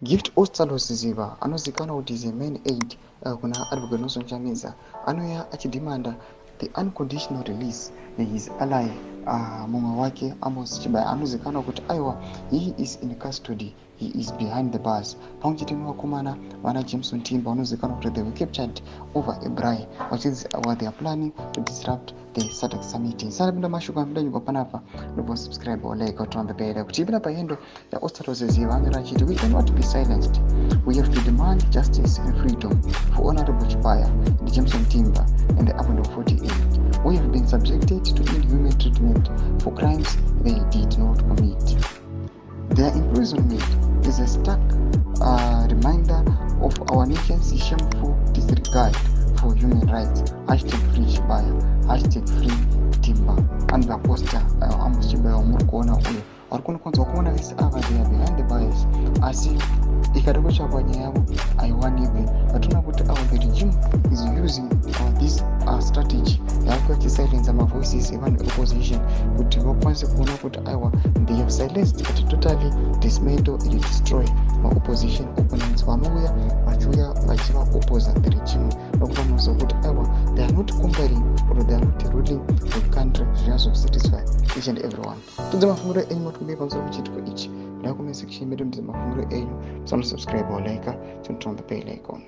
Gift Ostalos Ziva anozikana kuti is a main aid kuna Advocate Nelson Chamisa anoya achidimanda the unconditional release his ally mumwe wake Amos Chibaya anozikana kuti aiwa he is in custody, he is behind the bars. Pamchitini wakomana vana Jameson Timber vanozikana kuti they were captured over a braai what they are planning to disrupt the SADC summit. Sanapinda mashuka mpida nyuko panapa nupo subscribe or like or turn on the bell. Kuti ipina payendo ya Ostalos Ziva anyorachiti we cannot be silenced. We have to demand justice and freedom for Honorable Chibaya and Jameson Timber and the Apollo 48. We have been subjected to inhuman treatment for crimes they did not commit. Their imprisonment is a stark reminder of our nation's shameful disregard for human rights. #free Chibaya, #free Timber. And the poster Amos Chibaya umurikuona uyo warikuona kwanza wakuona visi ava they are behind the bars asi ikadokosha kwa nyabo aiwaniwe atuna kuti the regime is using this strategy yakuti silence ama voices even opposition kuti wakwanise kuona kuti they have silenced but totally dismantle and destroy opposition opponents vanouya vachiuya vachiva oppose the regime nokuvamusa kuti they are not comparing or they are not ruling the country just satisfy each and everyone. Tudze mafunguro enyu matumbe pamusoro pechitiko ichi ndakume section medu ndidze mafunguro enyu, subscribe or like, turn on the bell icon.